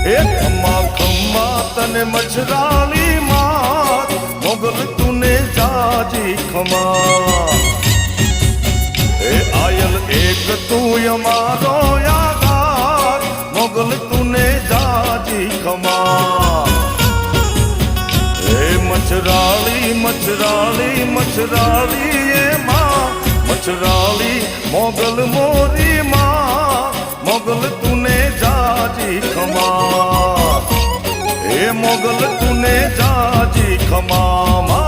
એ ખમ્મા ખમ્મા તને મચરાળી માત મોગલ તુને જાજી ખમા એ આયલ એક તું અમારો યાદાર મોગલ તુને જાજી ખમા એ મચરાળી મચરાળી મચરાળી એ માં મચરાળી મોગલ મોરી માં મોગલ તુને જાજી ખમા એ મોગલ તુને જાજી ખમા